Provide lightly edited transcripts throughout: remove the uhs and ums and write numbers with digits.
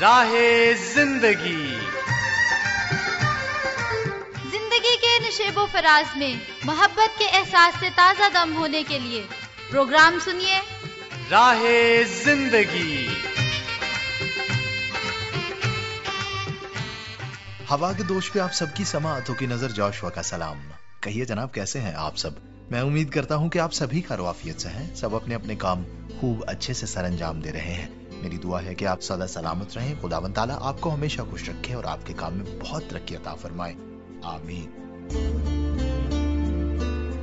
راہ زندگی کے نشیب و فراز میں محبت کے احساس سے تازہ دم ہونے کے لیے پروگرام سنیے راہ زندگی۔ ہوا کے دوش پہ آپ سب کی سماعتوں کی نظر جوشوا کا سلام۔ کہیے جناب کیسے ہیں آپ سب؟ میں امید کرتا ہوں کہ آپ سبھی خیریت سے ہیں، سب اپنے اپنے کام خوب اچھے سے سر انجام دے رہے ہیں۔ میری دعا ہے کہ آپ سدا سلامت رہیں، خداوند تعالیٰ آپ کو ہمیشہ خوش رکھے اور آپ کے کام میں بہت ترقی عطا فرمائے، آمین۔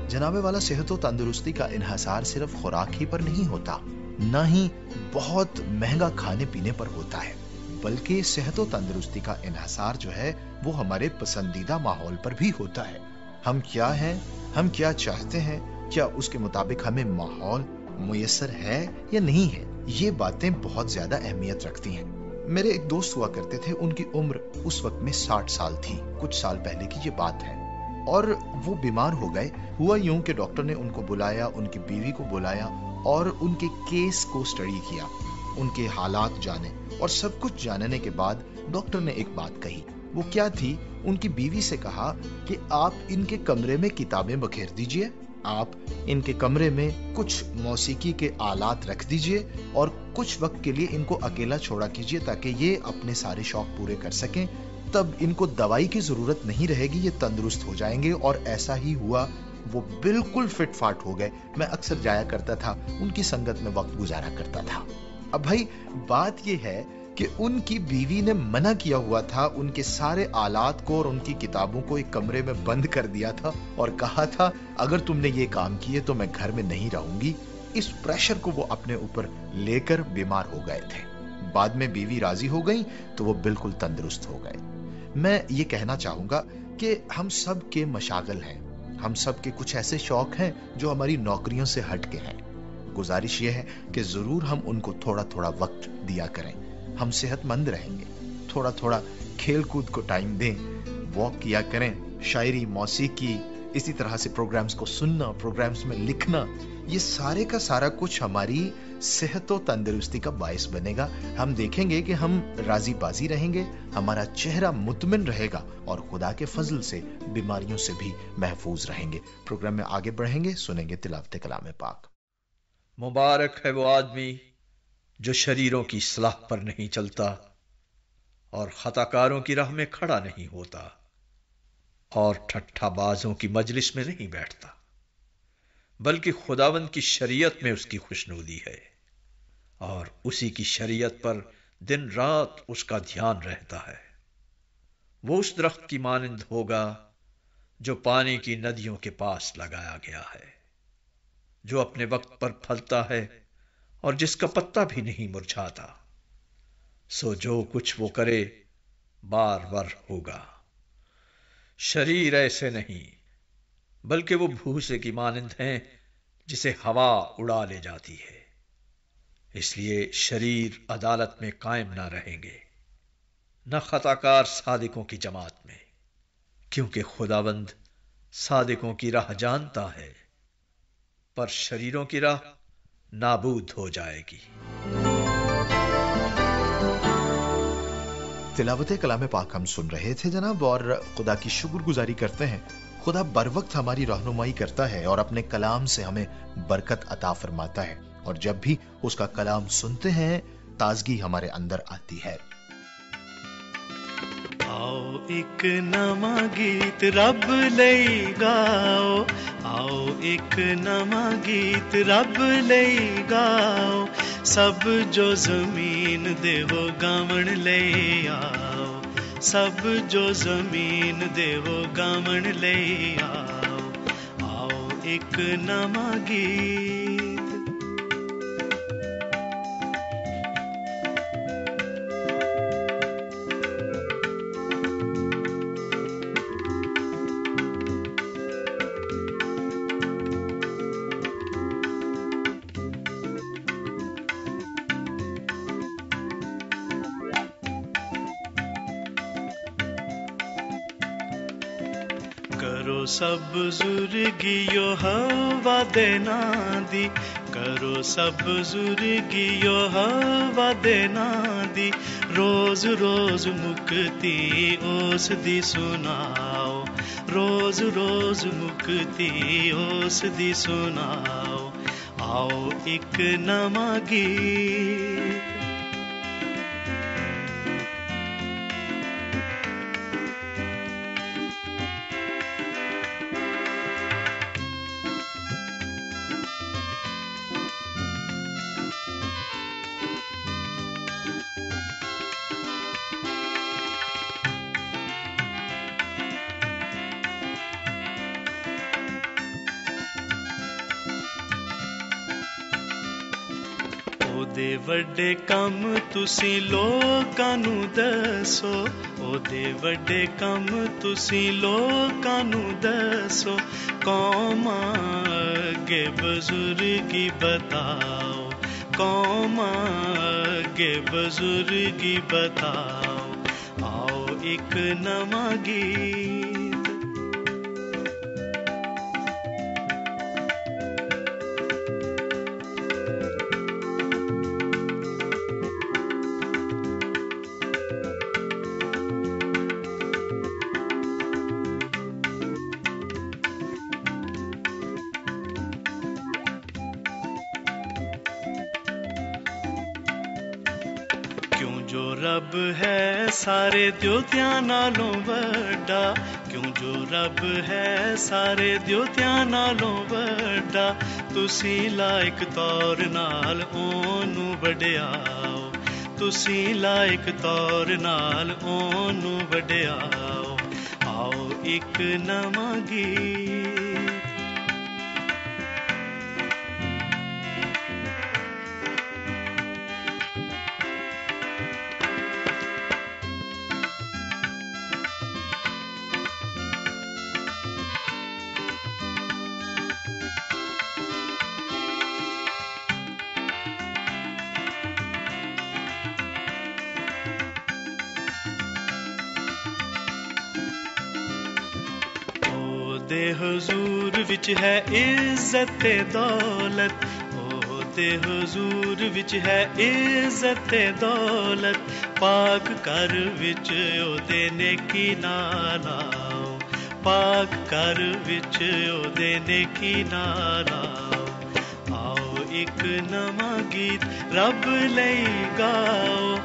جناب والا، صحت و تندرستی کا انحصار صرف خوراک ہی پر نہیں ہوتا، نہ ہی بہت مہنگا کھانے پینے پر ہوتا ہے، بلکہ صحت و تندرستی کا انحصار جو ہے وہ ہمارے پسندیدہ ماحول پر بھی ہوتا ہے۔ ہم کیا ہیں، ہم کیا چاہتے ہیں، کیا اس کے مطابق ہمیں ماحول میسر ہے یا نہیں ہے، یہ باتیں بہت زیادہ اہمیت رکھتی ہیں۔ میرے ایک دوست ہوا کرتے تھے، ان کی عمر اس وقت میں 60 سال تھی، کچھ سال پہلے کی یہ بات ہے، اور وہ بیمار ہو گئے۔ ہوا یوں کہ ڈاکٹر نے ان کو بلایا، ان کی بیوی کو بلایا اور ان کے کیس کو اسٹڈی کیا، ان کے حالات جانے، اور سب کچھ جاننے کے بعد ڈاکٹر نے ایک بات کہی۔ وہ کیا تھی؟ ان کی بیوی سے کہا کہ آپ ان کے کمرے میں کتابیں بکھیر دیجئے، آپ ان کے کمرے میں کچھ موسیقی کے آلات رکھ دیجئے اور کچھ وقت کے لیے ان کو اکیلا چھوڑا کیجئے تاکہ یہ اپنے سارے شوق پورے کر سکیں، تب ان کو دوائی کی ضرورت نہیں رہے گی، یہ تندرست ہو جائیں گے۔ اور ایسا ہی ہوا، وہ بالکل فٹ فاٹ ہو گئے۔ میں اکثر جایا کرتا تھا، ان کی سنگت میں وقت گزارا کرتا تھا۔ اب بھائی بات یہ ہے کہ ان کی بیوی نے منع کیا ہوا تھا، ان کے سارے آلات کو اور ان کی کتابوں کو ایک کمرے میں بند کر دیا تھا اور کہا تھا اگر تم نے یہ کام کیے تو میں گھر میں نہیں رہوں گی۔ اس پریشر کو وہ اپنے اوپر لے کر بیمار ہو گئے تھے۔ بعد میں بیوی راضی ہو گئی تو وہ بالکل تندرست ہو گئے۔ میں یہ کہنا چاہوں گا کہ ہم سب کے مشاغل ہیں، ہم سب کے کچھ ایسے شوق ہیں جو ہماری نوکریوں سے ہٹ کے ہیں۔ گزارش یہ ہے کہ ضرور ہم ان کو تھوڑا تھوڑا وقت دیا کریں، ہم صحت مند رہیں گے۔ تھوڑا تھوڑا کھیل کود کو ٹائم دیں، واک کیا کریں، شاعری، موسیقی، اسی طرح سے پروگرامز کو سننا، پروگرامز میں لکھنا، یہ سارے کا سارا کچھ ہماری صحت و تندرستی کا باعث بنے گا۔ ہم دیکھیں گے کہ ہم راضی بازی رہیں گے، ہمارا چہرہ مطمئن رہے گا اور خدا کے فضل سے بیماریوں سے بھی محفوظ رہیں گے۔ پروگرام میں آگے بڑھیں گے، سنیں گے تلاوت کلام پاک۔ مبارک ہے وہ آدمی جو شریروں کی اصلاح پر نہیں چلتا اور خطا کاروں کی راہ میں کھڑا نہیں ہوتا اور ٹھٹھا بازوں کی مجلس میں نہیں بیٹھتا، بلکہ خداوند کی شریعت میں اس کی خوشنودی ہے اور اسی کی شریعت پر دن رات اس کا دھیان رہتا ہے۔ وہ اس درخت کی مانند ہوگا جو پانی کی ندیوں کے پاس لگایا گیا ہے، جو اپنے وقت پر پھلتا ہے اور جس کا پتا بھی نہیں مرجھاتا۔ سو جو کچھ وہ کرے بار بار ہوگا۔ شریر ایسے نہیں، بلکہ وہ بھوسے کی مانند ہیں جسے ہوا اڑا لے جاتی ہے۔ اس لیے شریر عدالت میں قائم نہ رہیں گے، نہ خطا کار صادقوں کی جماعت میں، کیونکہ خداوند صادقوں کی راہ جانتا ہے، پر شریروں کی راہ نابود ہو جائے گی۔ تلاوت کلام پاک ہم سن رہے تھے جناب، اور خدا کی شکر گزاری کرتے ہیں۔ خدا بر وقت ہماری رہنمائی کرتا ہے اور اپنے کلام سے ہمیں برکت عطا فرماتا ہے، اور جب بھی اس کا کلام سنتے ہیں تازگی ہمارے اندر آتی ہے۔ آؤ ایک نواں گیت رب لئی گاؤ، آؤ ایک نواں گیت رب لئی گاؤ، سب جو زمین دے وہ گاون لئی آؤ، سب جو زمین دے وہ گاون لئی آؤ، آؤ ایک نواں گیت۔ کرو سب بزرگیو ہوا دے ناں دی، کرو سب بزرگیو ہوا دینا دی روز روز مکتی اس دی سناؤ روز روز مکتی اس دی سناؤ آؤ ایک نواں گیت ਉਹਦੇ ਵੱਡੇ ਕੰਮ ਤੁਸੀਂ ਲੋਕਾਂ ਨੂੰ ਦੱਸੋ ਉਹਦੇ ਵੱਡੇ ਕੰਮ ਤੁਸੀਂ ਲੋਕਾਂ ਨੂੰ ਦੱਸੋ ਕੌਮਾਂ ਅੱਗੇ ਬਜ਼ੁਰਗੀ ਬਤਾਓ ਕੌਮਾਂ ਅੱਗੇ ਬਜ਼ੁਰਗੀ ਬਤਾਓ ਆਓ ਇੱਕ ਨਵਾਂ ਗੀਤ ਜੋ ਰੱਬ ਹੈ ਸਾਰੇ ਦਿਉਤਿਆਂ ਨਾਲੋਂ ਵੱਡਾ ਕਿਉਂ ਜੋ ਰੱਬ ਹੈ ਸਾਰੇ ਦਿਉਤਿਆਂ ਨਾਲੋਂ ਵੱਡਾ ਤੁਸੀਂ ਲਾਇਕ ਤੌਰ ਨਾਲ ਉਹਨੂੰ ਵਡਿਆਓ ਤੁਸੀਂ ਲਾਇਕ ਤੌਰ ਨਾਲ ਉਹਨੂੰ ਵਡਿਆਓ ਆਓ ਇੱਕ ਨਵਾਂ ਗੀਤ ਉਹਦੇ ਹਜ਼ੂਰ ਵਿੱਚ ਹੈ ਇੱਜ਼ਤ ਤੇ ਦੌਲਤ ਉਹਦੇ ਹਜ਼ੂਰ ਵਿੱਚ ਹੈ ਇੱਜ਼ਤ ਤੇ ਦੌਲਤ ਪਾਕ ਘਰ ਵਿੱਚ ਉਹਦੇ ਨੇਕੀ ਨਾਲ ਆਓ ਪਾਕ ਘਰ ਵਿੱਚ ਉਹਦੇ ਨੇਕੀ ਨਾਲ ਆਓ ਆਓ ਇੱਕ ਨਵਾਂ ਗੀਤ ਰੱਬ ਲਈ ਗਾਓ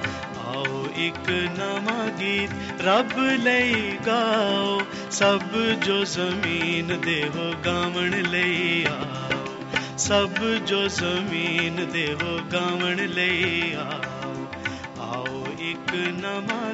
ਆਓ ਇੱਕ ਨਵਾਂ ਗੀਤ ਰੱਬ ਲਈ ਗਾਓ ਸਭ ਜੋ ਜ਼ਮੀਨ ਦੇ ਹੋ ਗਾਵਣ ਲਈ ਆਓ ਸਭ ਜੋ ਜ਼ਮੀਨ ਦੇ ਹੋ ਗਾਵਣ ਲਈ ਆਓ ਆਓ ਇੱਕ ਨਵਾਂ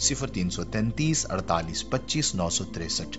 0333 48 25 963।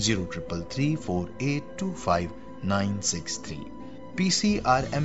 0333 4825 963। PCRM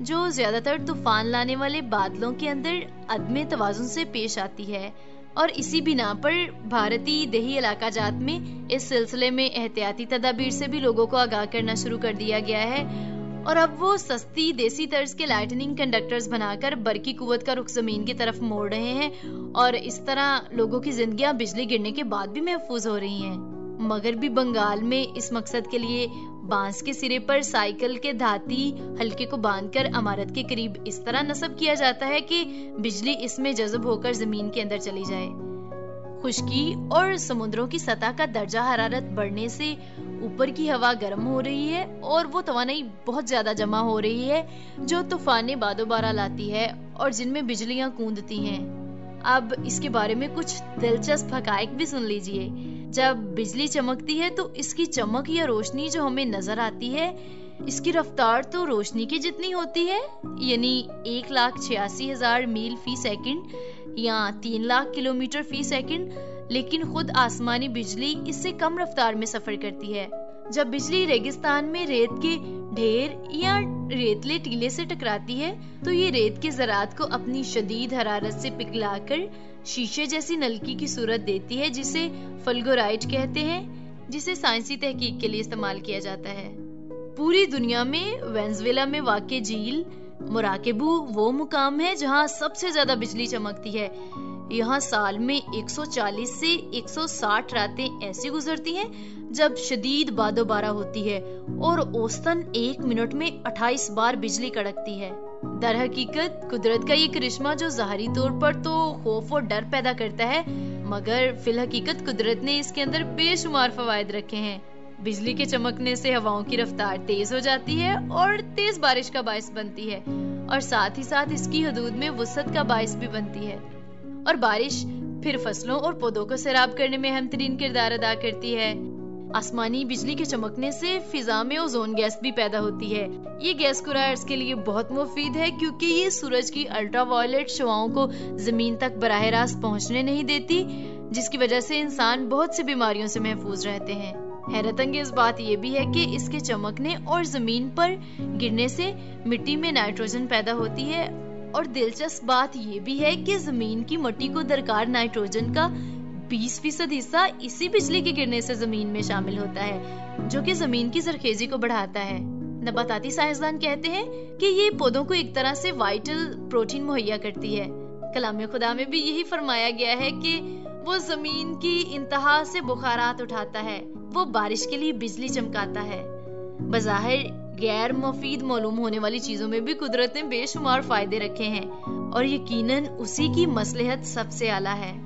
جو زیادہ تر طوفان لانے والے بادلوں کے اندر عدم توازن سے پیش آتی ہے، اور اسی بنا پر بھارتی دیہی علاقہ جات میں اس سلسلے میں احتیاطی تدابیر سے بھی لوگوں کو آگاہ کرنا شروع کر دیا گیا ہے، اور اب وہ سستی دیسی طرز کے لائٹننگ کنڈکٹرز بنا کر برقی قوت کا رخ زمین کی طرف موڑ رہے ہیں، اور اس طرح لوگوں کی زندگیاں بجلی گرنے کے بعد بھی محفوظ ہو رہی ہیں۔ مغربی بنگال میں اس مقصد کے لیے بانس کے سرے پر سائیکل کے دھاتی حلقے کو باندھ کر عمارت کے قریب اس طرح نصب کیا جاتا ہے کہ بجلی اس میں جذب ہو کر زمین کے اندر چلی جائے۔ خشکی اور سمندروں کی سطح کا درجہ حرارت بڑھنے سے اوپر کی ہوا گرم ہو رہی ہے اور وہ توانائی بہت زیادہ جمع ہو رہی ہے جو طوفان باد و بارہ لاتی ہے اور جن میں بجلیاں کوندتی ہیں۔ اب اس کے بارے میں کچھ دلچسپ حقائق بھی سن لیجئے۔ جب بجلی چمکتی ہے تو اس کی چمک یا روشنی جو ہمیں نظر آتی ہے، اس کی رفتار تو روشنی کی جتنی ہوتی ہے، یعنی 1,86,000 میل فی سیکنڈ یا 3 لاکھ کلومیٹر فی سیکنڈ، لیکن خود آسمانی بجلی اس سے کم رفتار میں سفر کرتی ہے۔ جب بجلی ریگستان میں ریت کے ڈھیر یا ریتلے ٹیلے سے ٹکراتی ہے تو یہ ریت کے ذرات کو اپنی شدید حرارت سے پگھلا کر شیشے جیسی نلکی کی صورت دیتی ہے جسے فلگورائٹ کہتے ہیں، جسے سائنسی تحقیق کے لیے استعمال کیا جاتا ہے۔ پوری دنیا میں وینزویلا میں واقع جھیل مراکیبو وہ مقام ہے جہاں سب سے زیادہ بجلی چمکتی ہے۔ یہاں سال میں 140 سے 160 راتیں ایسی گزرتی ہیں جب شدید باد و بارہ ہوتی ہے اور اوسطاً 1 منٹ میں 28 بار بجلی کڑکتی ہے۔ در حقیقت قدرت کا یہ کرشمہ جو ظاہری طور پر تو خوف اور ڈر پیدا کرتا ہے، مگر فی الحقیقت قدرت نے اس کے اندر بے شمار فوائد رکھے ہیں۔ بجلی کے چمکنے سے ہواؤں کی رفتار تیز ہو جاتی ہے اور تیز بارش کا باعث بنتی ہے، اور ساتھ ہی ساتھ اس کی حدود میں وسعت کا باعث بھی بنتی ہے، اور بارش پھر فصلوں اور پودوں کو سیراب کرنے میں اہم ترین کردار ادا کرتی ہے۔ آسمانی بجلی کے چمکنے سے فضا میں اوزون گیس بھی پیدا ہوتی ہے۔ یہ گیس کرۂ ارض کے لیے بہت مفید ہے کیونکہ یہ سورج کی الٹرا وائلٹ شعاؤں کو زمین تک براہ راست پہنچنے نہیں دیتی، جس کی وجہ سے انسان بہت سی بیماریوں سے محفوظ رہتے ہیں۔ حیرت انگیز بات یہ بھی ہے کہ اس کے چمکنے اور زمین پر گرنے سے مٹی میں نائٹروجن پیدا ہوتی ہے، اور دلچسپ بات یہ بھی ہے کہ زمین کی مٹی کو درکار نائٹروجن کا 20% حصہ اسی بجلی کے گرنے سے زمین میں شامل ہوتا ہے، جو کہ زمین کی زرخیزی کو بڑھاتا ہے۔ نباتاتی سائنسدان کہتے ہیں کہ یہ پودوں کو ایک طرح سے وائٹل پروٹین مہیا کرتی ہے۔ کلام خدا میں بھی یہی فرمایا گیا ہے کہ وہ زمین کی انتہا سے بخارات اٹھاتا ہے، وہ بارش کے لیے بجلی چمکاتا ہے۔ بظاہر غیر مفید معلوم ہونے والی چیزوں میں بھی قدرت نے بے شمار فائدے رکھے ہیں، اور یقیناً اسی کی مصلحت سب سے اعلیٰ ہے۔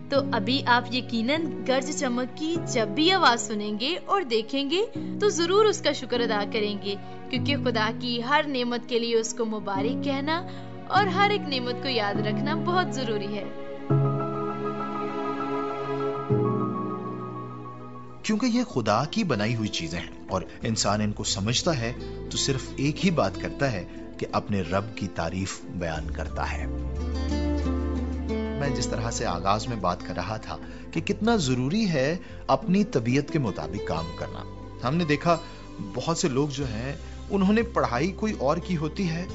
تو ابھی آپ یقیناً گرج چمک کی جب بھی آواز سنیں گے اور دیکھیں گے تو ضرور اس کا شکر ادا کریں گے، کیونکہ خدا کی ہر نعمت کے لیے اس کو مبارک کہنا اور ہر ایک نعمت کو یاد رکھنا بہت ضروری ہے۔ کیونکہ یہ خدا کی بنائی ہوئی چیزیں ہیں اور انسان ان کو سمجھتا ہے تو صرف ایک ہی بات کرتا ہے کہ اپنے رب کی تعریف بیان کرتا ہے۔ میں جس طرح سے آغاز میں بات کر رہا تھا کہ کتنا ضروری ہے اپنی طبیعت کے مطابق کام کرنا۔ ہم نے دیکھا بہت سے لوگ جو ہیں انہوں نے پڑھائی کوئی اور کی ہوتی ہے،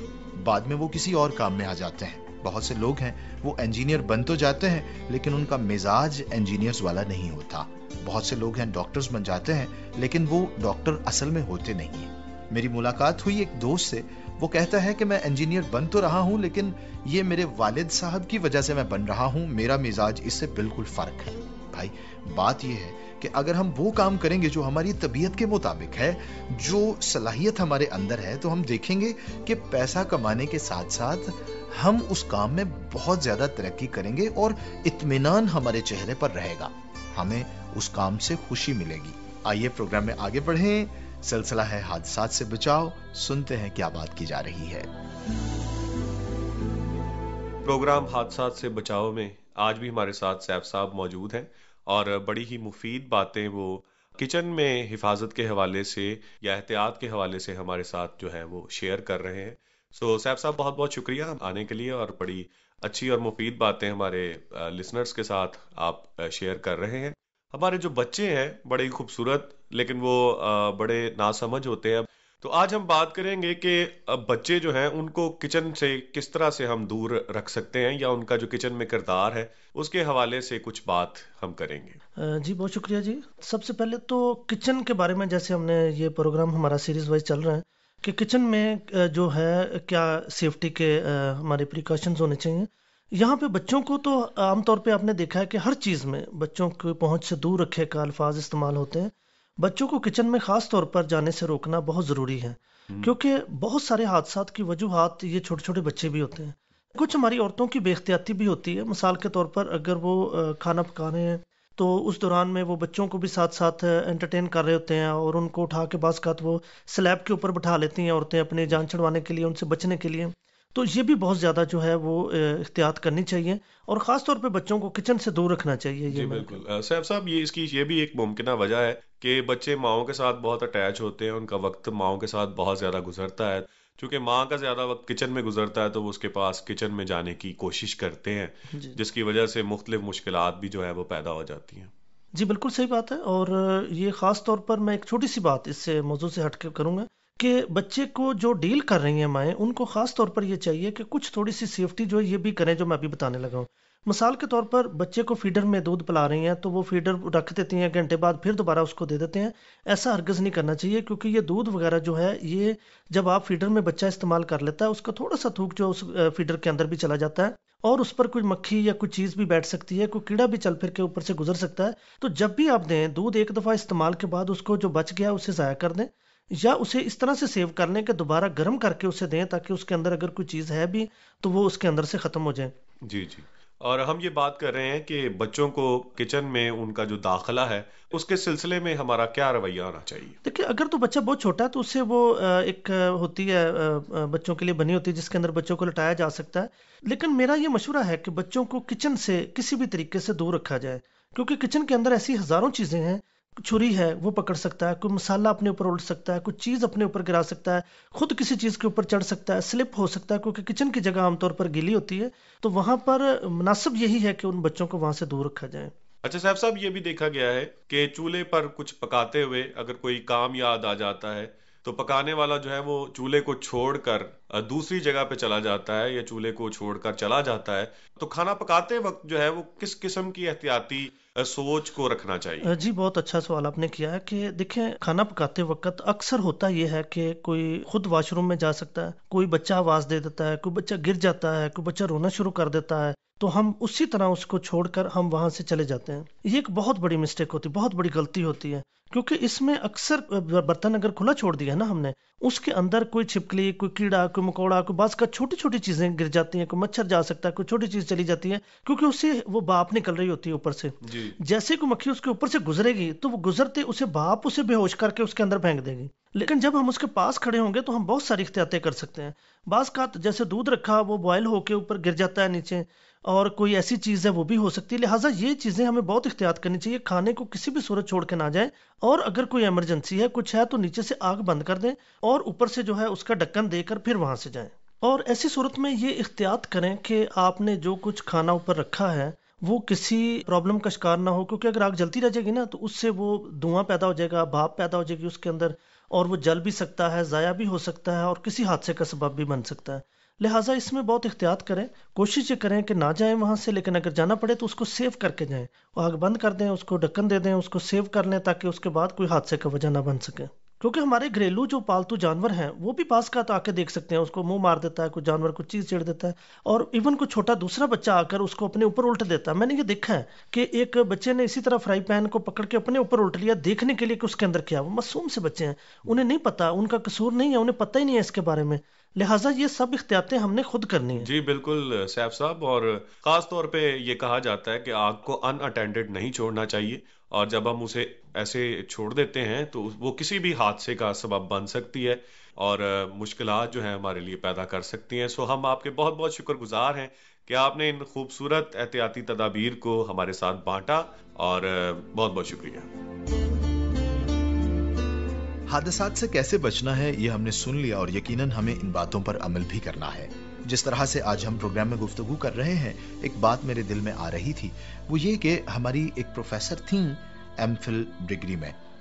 بعد میں وہ کسی اور کام میں آ جاتے ہیں۔ بہت سے لوگ ہیں وہ انجینئر بن تو جاتے ہیں لیکن ان کا مزاج انجینئرز والا نہیں ہوتا۔ بہت سے لوگ ہیں ڈاکٹرز بن جاتے ہیں لیکن وہ ڈاکٹر اصل میں ہوتے نہیں ہیں۔ میری ملاقات ہوئی ایک دوست سے، وہ کہتا ہے کہ میں انجینئر بن تو رہا ہوں لیکن یہ میرے والد صاحب کی وجہ سے میں بن رہا ہوں، میرا مزاج اس سے بالکل فرق ہے۔ بھائی بات یہ ہے کہ اگر ہم وہ کام کریں گے جو ہماری طبیعت کے مطابق ہے، جو صلاحیت ہمارے اندر ہے، تو ہم دیکھیں گے کہ پیسہ کمانے کے ساتھ ساتھ ہم اس کام میں بہت زیادہ ترقی کریں گے اور اطمینان ہمارے چہرے پر رہے گا، ہمیں اس کام سے خوشی ملے گی۔ آئیے پروگرام میں آگے بڑھیں، سلسلہ ہے حادثات سے بچاؤ، سنتے ہیں کیا بات کی جا رہی ہے۔ پروگرام حادثات سے بچاؤ میں آج بھی ہمارے ساتھ سیف صاحب موجود ہیں اور بڑی ہی مفید باتیں وہ کچن میں حفاظت کے حوالے سے یا احتیاط کے حوالے سے ہمارے ساتھ جو ہے وہ شیئر کر رہے ہیں۔ سیف صاحب بہت بہت شکریہ آنے کے لیے، اور بڑی اچھی اور مفید باتیں ہمارے لسنرز کے ساتھ آپ شیئر کر رہے ہیں۔ ہمارے جو بچے ہیں بڑے ہی خوبصورت لیکن وہ بڑے ناسمجھ ہوتے ہیں۔ تو آج ہم بات کریں گے کہ بچے جو ہیں ان کو کچن سے کس طرح سے ہم دور رکھ سکتے ہیں، یا ان کا جو کچن میں کردار ہے اس کے حوالے سے کچھ بات ہم کریں گے۔ جی بہت شکریہ جی۔ سب سے پہلے تو کچن کے بارے میں، جیسے ہم نے یہ پروگرام ہمارا سیریز وائز چل رہا ہے کہ کچن میں جو ہے کیا سیفٹی کے ہمارے پریکاشنز ہونے چاہیے۔ یہاں پہ بچوں کو تو عام طور پہ آپ نے دیکھا ہے کہ ہر چیز میں بچوں کو پہنچ سے دور رکھے کا الفاظ استعمال ہوتے ہیں۔ بچوں کو کچن میں خاص طور پر جانے سے روکنا بہت ضروری ہے، کیونکہ بہت سارے حادثات کی وجوہات یہ چھوٹے چھوٹے بچے بھی ہوتے ہیں۔ کچھ ہماری عورتوں کی بے احتیاطی بھی ہوتی ہے۔ مثال کے طور پر اگر وہ کھانا پکا رہے ہیں تو اس دوران میں وہ بچوں کو بھی ساتھ ساتھ انٹرٹین کر رہے ہوتے ہیں، اور ان کو اٹھا کے بعض اوقات وہ سلیب کے اوپر بٹھا لیتی ہیں عورتیں اپنی جان چھڑوانے کے لیے، ان سے بچنے کے لیے۔ تو یہ بھی بہت زیادہ جو ہے وہ احتیاط کرنی چاہیے، اور خاص طور پہ بچوں کو کچن سے دور رکھنا چاہیے۔ جی بالکل سیف صاحب، اس کی یہ بھی ایک ممکنہ وجہ ہے کہ بچے ماؤں کے ساتھ بہت اٹیچ ہوتے ہیں، ان کا وقت ماؤں کے ساتھ بہت زیادہ گزرتا ہے۔ چونکہ ماں کا زیادہ وقت کچن میں گزرتا ہے تو وہ اس کے پاس کچن میں جانے کی کوشش کرتے ہیں، جس کی وجہ سے مختلف مشکلات بھی جو ہے وہ پیدا ہو جاتی ہیں۔ جی بالکل صحیح بات ہے، اور یہ خاص طور پر میں ایک چھوٹی سی بات اس سے موضوع سے ہٹ کے کروں گا کہ بچے کو جو ڈیل کر رہی ہیں مائیں، ان کو خاص طور پر یہ چاہیے کہ کچھ تھوڑی سی سیفٹی جو ہے یہ بھی کریں جو میں ابھی بتانے لگا ہوں۔ مثال کے طور پر بچے کو فیڈر میں دودھ پلا رہی ہیں تو وہ فیڈر رکھ دیتی ہیں، گھنٹے بعد پھر دوبارہ اس کو دے دیتے ہیں۔ ایسا ہرگز نہیں کرنا چاہیے، کیونکہ یہ دودھ وغیرہ جو ہے یہ جب آپ فیڈر میں بچہ استعمال کر لیتا ہے، اس کا تھوڑا سا تھوک جو اس فیڈر کے اندر بھی چلا جاتا ہے، اور اس پر کوئی مکھی یا کوئی چیز بھی بیٹھ سکتی ہے، کوئی کیڑا بھی چل پھر کے اوپر سے گزر سکتا ہے۔ تو جب بھی آپ دیں دودھ، ایک دفعہ استعمال کے بعد اس کو جو بچ گیا اسے ضائع کر دیں، یا اسے اس طرح سے سیو کر لیں کہ دوبارہ گرم کر کے اسے دیں، تاکہ اس کے اندر اگر کوئی چیز ہے بھی تو وہ اس کے اندر سے ختم ہو جائے۔ جی جی، اور ہم یہ بات کر رہے ہیں کہ بچوں کو کچن میں ان کا جو داخلہ ہے اس کے سلسلے میں ہمارا کیا رویہ آنا چاہیے؟ دیکھیں، اگر تو بچہ بہت چھوٹا ہے تو اس سے وہ ایک ہوتی ہے بچوں کے لیے بنی ہوتی ہے جس کے اندر بچوں کو لٹایا جا سکتا ہے، لیکن میرا یہ مشورہ ہے کہ بچوں کو کچن سے کسی بھی طریقے سے دور رکھا جائے، کیونکہ کچن کے اندر ایسی ہزاروں چیزیں ہیں۔ چھری ہے وہ پکڑ سکتا ہے، کوئی مسالہ اپنے اوپر الٹ سکتا ہے، کوئی چیز اپنے اوپر گرا سکتا ہے، خود کسی چیز کے اوپر چڑھ سکتا ہے، سلپ ہو سکتا ہے، کیونکہ کچن کی جگہ عام طور پر گیلی ہوتی ہے، تو وہاں پر مناسب یہی ہے کہ ان بچوں کو وہاں سے دور رکھا جائے۔ اچھا صاحب، یہ بھی دیکھا گیا ہے کہ چولہے پر کچھ پکاتے ہوئے اگر کوئی کام یاد آ جاتا ہے تو پکانے والا جو ہے وہ چولہے کو چھوڑ کر دوسری جگہ پہ چلا جاتا ہے، یا چولہے کو چھوڑ کر چلا جاتا ہے، تو کھانا پکاتے وقت جو ہے وہ کس قسم کی احتیاطی سوچ کو رکھنا چاہیے؟ جی بہت اچھا سوال آپ نے کیا ہے کہ دیکھیں، کھانا پکاتے وقت اکثر ہوتا یہ ہے کہ کوئی خود واش روم میں جا سکتا ہے، کوئی بچہ آواز دے دیتا ہے، کوئی بچہ گر جاتا ہے، کوئی بچہ رونا شروع کر دیتا ہے، تو ہم اسی طرح اس کو چھوڑ کر ہم وہاں سے چلے جاتے ہیں۔ یہ ایک بہت بڑی مسٹیک ہوتی ہے، بہت بڑی غلطی ہوتی ہے، کیونکہ اس میں اکثر برتن اگر کھلا چھوڑ دیا ہے نا ہم نے، اس کے اندر کوئی چھپکلی، کوئی کیڑا، کوئی مکوڑا، کوئی بعض کا چھوٹی چھوٹی چیزیں گر جاتی ہیں، کوئی مچھر جا سکتا ہے، کوئی چھوٹی چیز چلی جاتی ہے، کیونکہ اس سے وہ بھاپ نکل رہی ہوتی ہے اوپر سے۔ جیسے کوئی مکھی اس کے اوپر سے گزرے گی تو وہ گزرتے اسے بھاپ اسے بے ہوش کر کے اس کے اندر پھینک دے گی۔ لیکن جب ہم اس کے پاس کھڑے ہوں گے تو ہم بہت ساری احتیاطیں کر سکتے ہیں۔ بعض کا جیسے دودھ رکھا وہ بوائل ہو کے اوپر گر جاتا ہے نیچے، اور کوئی ایسی چیز ہے وہ بھی ہو سکتی ہے، لہٰذا یہ چیزیں ہمیں بہت احتیاط کرنی چاہیے، کھانے کو کسی بھی صورت چھوڑ کے نہ جائیں، اور اگر کوئی ایمرجنسی ہے کچھ ہے تو نیچے سے آگ بند کر دیں اور اوپر سے جو ہے اس کا ڈھکن دے کر پھر وہاں سے جائیں۔ اور ایسی صورت میں یہ احتیاط کریں کہ آپ نے جو کچھ کھانا اوپر رکھا ہے وہ کسی پرابلم کا شکار نہ ہو، کیونکہ اگر آگ جلتی رہ جائے گی نا تو اس سے وہ دھواں پیدا ہو جائے گا، بھاپ پیدا ہو جائے گی اس کے اندر، اور وہ جل بھی سکتا ہے، ضائع بھی ہو سکتا ہے، اور کسی حادثے کا سبب بھی بن سکتا ہے۔ لہٰذا اس میں بہت احتیاط کریں، کوشش یہ کریں کہ نہ جائیں وہاں سے، لیکن اگر جانا پڑے تو اس کو سیو کر کے جائیں، آگ بند کر دیں، اس کو ڈھکن دے دیں، اس کو سیو کر لیں تاکہ اس کے بعد کوئی حادثے کا وجہ نہ بن سکے۔ کیونکہ ہمارے گھریلو جو پالتو جانور ہیں وہ بھی پاس کا تو آ کے دیکھ سکتے ہیں، اس کو منہ مار دیتا ہے کوئی جانور، کوئی چیز چیڑ دیتا ہے، اور ایون کوئی چھوٹا دوسرا بچہ آ کر اس کو اپنے اوپر الٹ دیتا ہے۔ میں نے یہ دیکھا ہے کہ ایک بچے نے اسی طرح فرائی پین کو پکڑ کے اپنے اوپر الٹ لیا، دیکھنے کے لیے کہ اس کے اندر کیا۔ وہ معصوم سے بچے ہیں، انہیں نہیں پتا، ان کا قصور نہیں ہے، انہیں پتہ ہی نہیں ہے اس کے بارے میں، لہٰذا یہ سب احتیاطیں ہم نے خود کرنی ہیں۔ جی بالکل سیف صاحب، اور خاص طور پہ یہ کہا جاتا ہے کہ آگ کو ان اٹینڈڈ نہیں چھوڑنا چاہیے، اور جب ہم اسے ایسے چھوڑ دیتے ہیں تو وہ کسی بھی حادثے کا سبب بن سکتی ہے اور مشکلات جو ہیں ہمارے لیے پیدا کر سکتی ہیں۔ سو ہم آپ کے بہت بہت شکر گزار ہیں کہ آپ نے ان خوبصورت احتیاطی تدابیر کو ہمارے ساتھ بانٹا، اور بہت بہت شکریہ۔ حادثات سے کیسے بچنا ہے یہ ہم نے سن لیا، اور یقیناً ہمیں ان باتوں پر عمل بھی کرنا ہے۔ جس طرح سے آج ہم پروگرام میں گفتگو کر رہے ہیں، ایک بات میرے دل میں آ رہی تھی، وہ یہ کہ ہماری ایک پروفیسر تھیں ایم فل ڈگری میں،